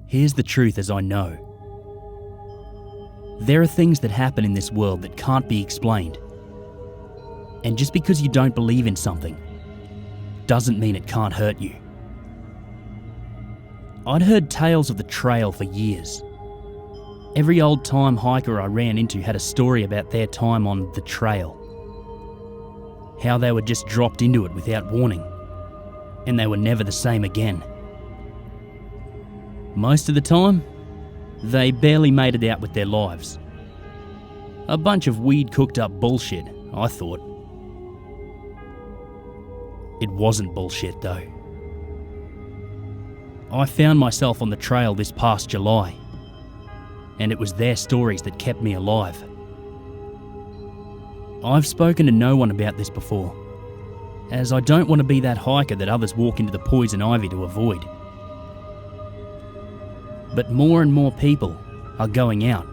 Here's the truth as I know. There are things that happen in this world that can't be explained. And just because you don't believe in something doesn't mean it can't hurt you. I'd heard tales of the trail for years. Every old-time hiker I ran into had a story about their time on the trail. How they were just dropped into it without warning, and they were never the same again. Most of the time, they barely made it out with their lives. A bunch of weed-cooked-up bullshit, I thought. It wasn't bullshit, though. I found myself on the trail this past July, and it was their stories that kept me alive. I've spoken to no one about this before, as I don't want to be that hiker that others walk into the poison ivy to avoid. But more and more people are going out,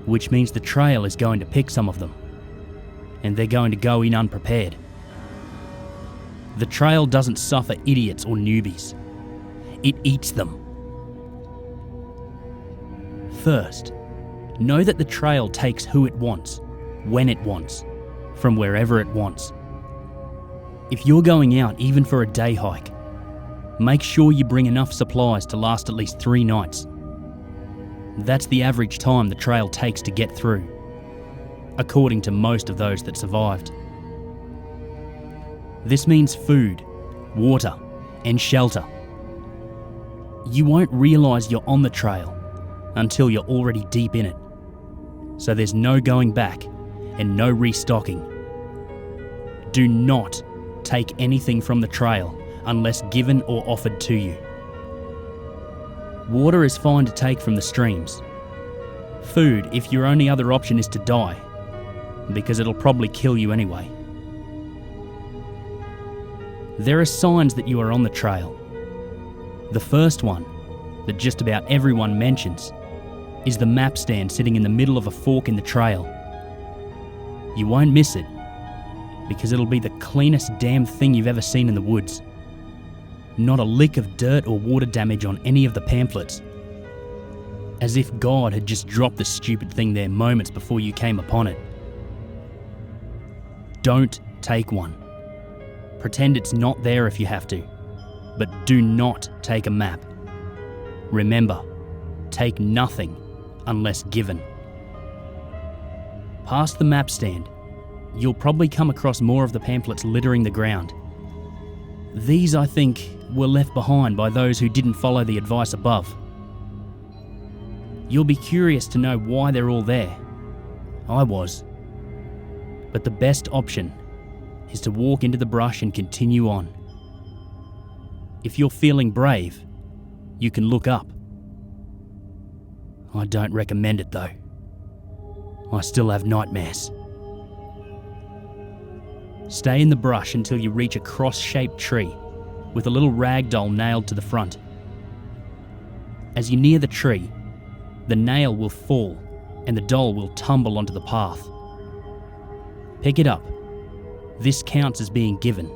which means the trail is going to pick some of them, and they're going to go in unprepared. The trail doesn't suffer idiots or newbies. It eats them. First, know that the trail takes who it wants, when it wants, from wherever it wants. If you're going out even for a day hike, make sure you bring enough supplies to last at least 3 nights. That's the average time the trail takes to get through, according to most of those that survived. This means food, water, and shelter. You won't realise you're on the trail until you're already deep in it. So there's no going back and no restocking. Do not take anything from the trail unless given or offered to you. Water is fine to take from the streams. Food if your only other option is to die, because it'll probably kill you anyway. There are signs that you are on the trail. The first one, that just about everyone mentions, is the map stand sitting in the middle of a fork in the trail. You won't miss it, because it'll be the cleanest damn thing you've ever seen in the woods. Not a lick of dirt or water damage on any of the pamphlets. As if God had just dropped the stupid thing there moments before you came upon it. Don't take one. Pretend it's not there if you have to, but do not take a map. Remember, take nothing unless given. Past the map stand, you'll probably come across more of the pamphlets littering the ground. These, I think, were left behind by those who didn't follow the advice above. You'll be curious to know why they're all there. I was. But the best option is to walk into the brush and continue on. If you're feeling brave, you can look up. I don't recommend it though. I still have nightmares. Stay in the brush until you reach a cross-shaped tree with a little rag doll nailed to the front. As you near the tree, the nail will fall and the doll will tumble onto the path. Pick it up. This counts as being given.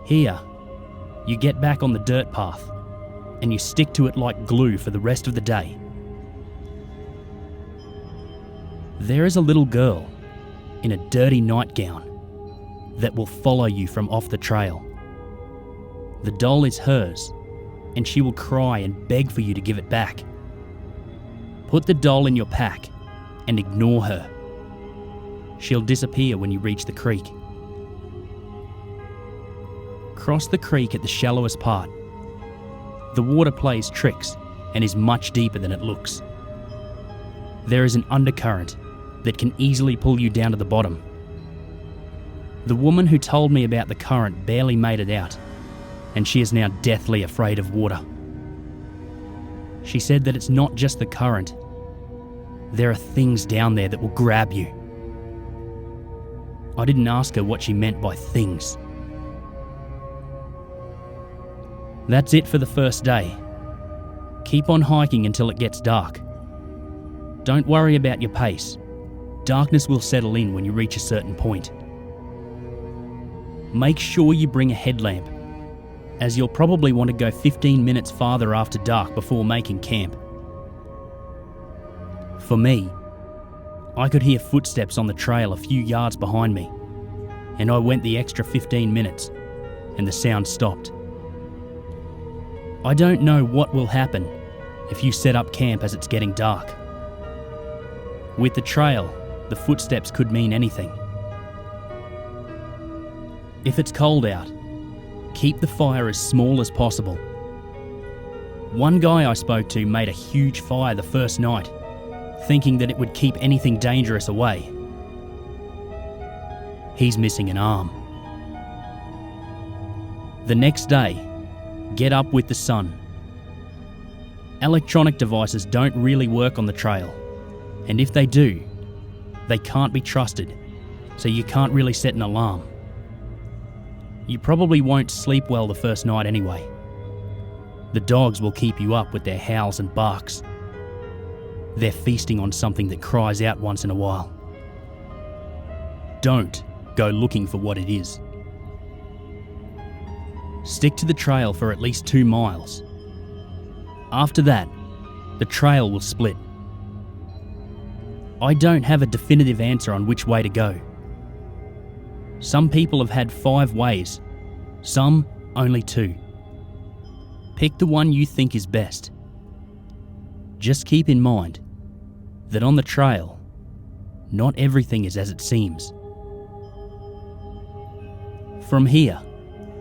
Here, you get back on the dirt path and you stick to it like glue for the rest of the day. There is a little girl in a dirty nightgown that will follow you from off the trail. The doll is hers, and she will cry and beg for you to give it back. Put the doll in your pack and ignore her. She'll disappear when you reach the creek. Cross the creek at the shallowest part. The water plays tricks and is much deeper than it looks. There is an undercurrent that can easily pull you down to the bottom. The woman who told me about the current barely made it out, and she is now deathly afraid of water. She said that it's not just the current. There are things down there that will grab you. I didn't ask her what she meant by things. That's it for the first day. Keep on hiking until it gets dark. Don't worry about your pace. Darkness will settle in when you reach a certain point. Make sure you bring a headlamp, as you'll probably want to go 15 minutes farther after dark before making camp. For me, I could hear footsteps on the trail a few yards behind me, and I went the extra 15 minutes, and the sound stopped. I don't know what will happen if you set up camp as it's getting dark. With the trail, the footsteps could mean anything. If it's cold out, keep the fire as small as possible. One guy I spoke to made a huge fire the first night, thinking that it would keep anything dangerous away. He's missing an arm. The next day, get up with the sun. Electronic devices don't really work on the trail, and if they do, they can't be trusted, so you can't really set an alarm. You probably won't sleep well the first night anyway. The dogs will keep you up with their howls and barks. They're feasting on something that cries out once in a while. Don't go looking for what it is. Stick to the trail for at least 2 miles. After that, the trail will split. I don't have a definitive answer on which way to go. Some people have had 5 ways, some only 2. Pick the one you think is best. Just keep in mind that on the trail, not everything is as it seems. From here,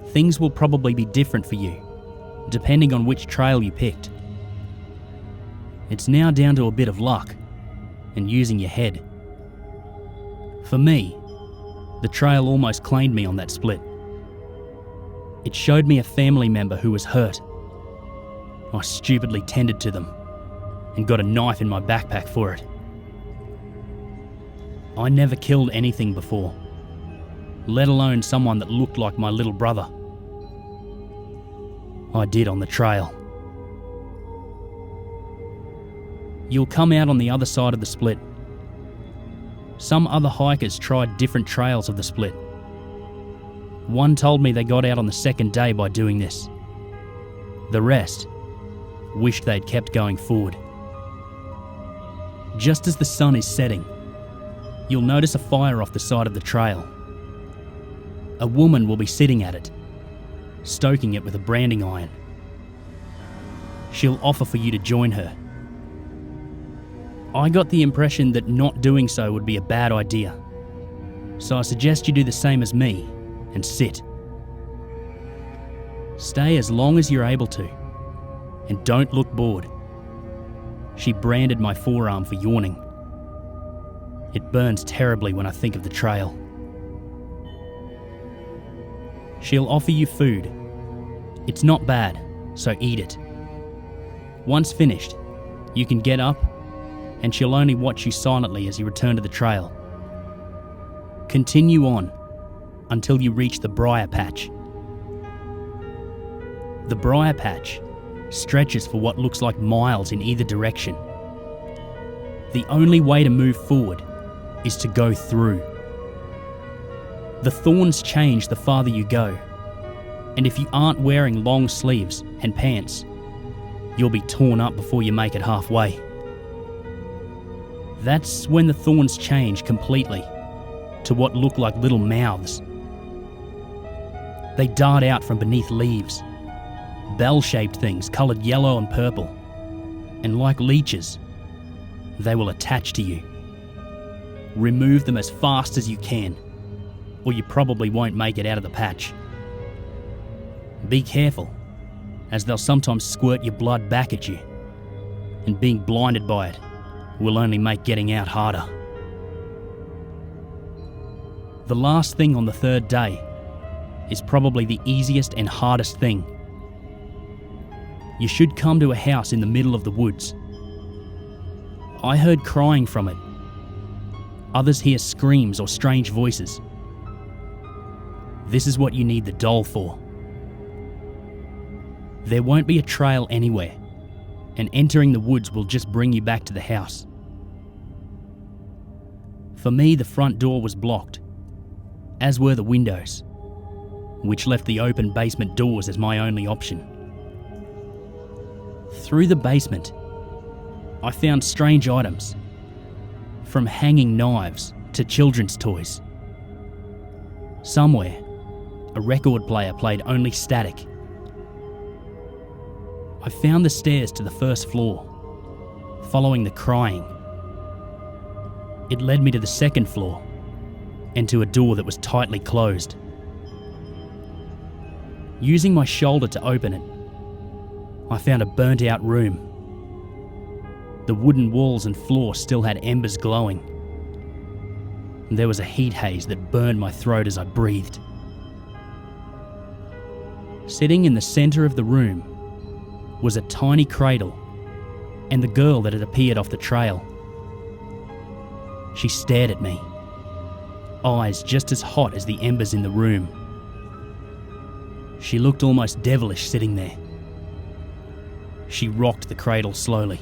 things will probably be different for you, depending on which trail you picked. It's now down to a bit of luck and using your head. For me, the trail almost claimed me on that split. It showed me a family member who was hurt. I stupidly tended to them and got a knife in my backpack for it. I never killed anything before, let alone someone that looked like my little brother. I did on the trail. You'll come out on the other side of the split. Some other hikers tried different trails of the split. One told me they got out on the second day by doing this. The rest wished they'd kept going forward. Just as the sun is setting, you'll notice a fire off the side of the trail. A woman will be sitting at it, stoking it with a branding iron. She'll offer for you to join her. I got the impression that not doing so would be a bad idea, so I suggest you do the same as me and sit. Stay as long as you're able to, and don't look bored. She branded my forearm for yawning. It burns terribly when I think of the trail. She'll offer you food. It's not bad, so eat it. Once finished, you can get up, and she'll only watch you silently as you return to the trail. Continue on until you reach the briar patch. The briar patch stretches for what looks like miles in either direction. The only way to move forward is to go through. The thorns change the farther you go, and if you aren't wearing long sleeves and pants, you'll be torn up before you make it halfway. That's when the thorns change completely to what look like little mouths. They dart out from beneath leaves, bell-shaped things coloured yellow and purple, and like leeches, they will attach to you. Remove them as fast as you can, or you probably won't make it out of the patch. Be careful, as they'll sometimes squirt your blood back at you, and being blinded by it will only make getting out harder. The last thing on the 3rd day is probably the easiest and hardest thing. You should come to a house in the middle of the woods. I heard crying from it. Others hear screams or strange voices. This is what you need the doll for. There won't be a trail anywhere, and entering the woods will just bring you back to the house. For me, the front door was blocked, as were the windows. which left the open basement doors as my only option. Through the basement, I found strange items, from hanging knives to children's toys. Somewhere, a record player played only static. I found the stairs to the first floor, following the crying. It led me to the second floor and to a door that was tightly closed. Using my shoulder to open it, I found a burnt out room. The wooden walls and floor still had embers glowing. There was a heat haze that burned my throat as I breathed. Sitting in the centre of the room was a tiny cradle and the girl that had appeared off the trail. She stared at me, eyes just as hot as the embers in the room. She looked almost devilish sitting there. She rocked the cradle slowly.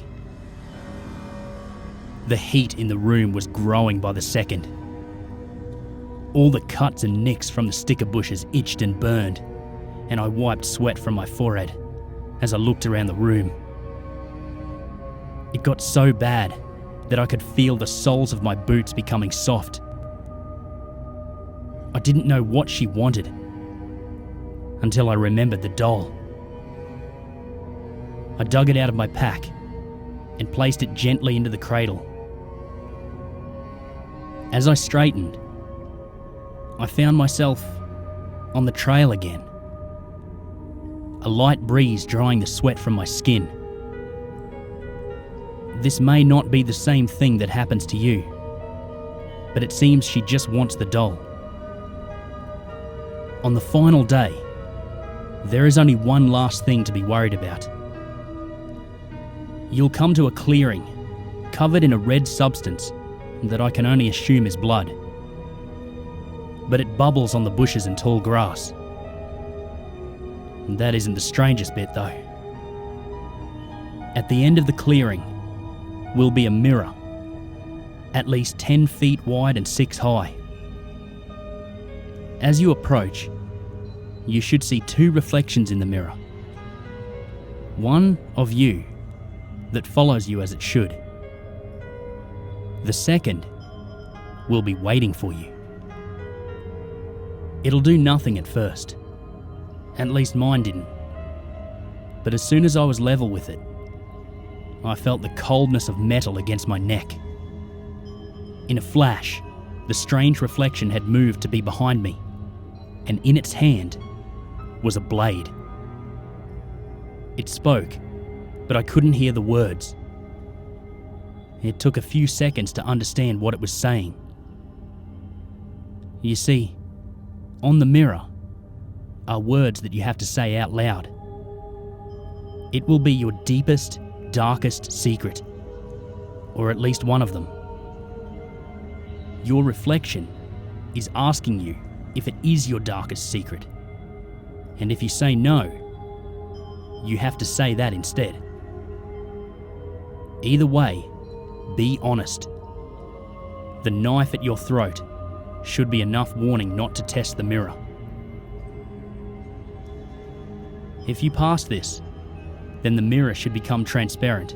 The heat in the room was growing by the second. All the cuts and nicks from the sticker bushes itched and burned, and I wiped sweat from my forehead as I looked around the room. It got so bad that I could feel the soles of my boots becoming soft. I didn't know what she wanted until I remembered the doll. I dug it out of my pack and placed it gently into the cradle. As I straightened, I found myself on the trail again. A light breeze drying the sweat from my skin. This may not be the same thing that happens to you, but it seems she just wants the doll. On the final day, there is only one last thing to be worried about. You'll come to a clearing covered in a red substance that I can only assume is blood. But it bubbles on the bushes and tall grass. That isn't the strangest bit though. At the end of the clearing will be a mirror, at least 10 feet wide and 6 high. As you approach, you should see 2 reflections in the mirror. One of you that follows you as it should. The second will be waiting for you. It'll do nothing at first. At least mine didn't. But as soon as I was level with it, I felt the coldness of metal against my neck. In a flash, the strange reflection had moved to be behind me, and in its hand was a blade. It spoke, but I couldn't hear the words. It took a few seconds to understand what it was saying. You see, on the mirror are words that you have to say out loud. It will be your deepest, darkest secret, or at least one of them. Your reflection is asking you if it is your darkest secret, and if you say no, you have to say that instead. Either way, be honest. The knife at your throat should be enough warning not to test the mirror. If you pass this, then the mirror should become transparent.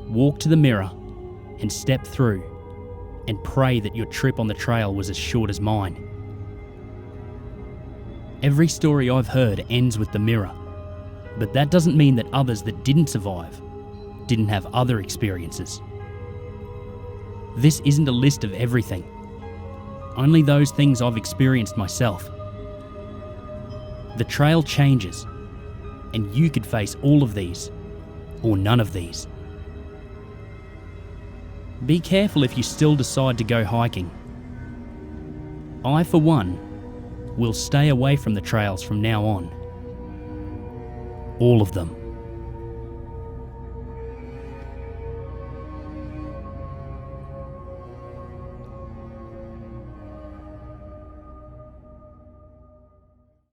Walk to the mirror and step through and pray that your trip on the trail was as short as mine. Every story I've heard ends with the mirror, but that doesn't mean that others that didn't survive didn't have other experiences. This isn't a list of everything, only those things I've experienced myself. The trail changes, and you could face all of these, or none of these. Be careful if you still decide to go hiking. I, for one, will stay away from the trails from now on. All of them.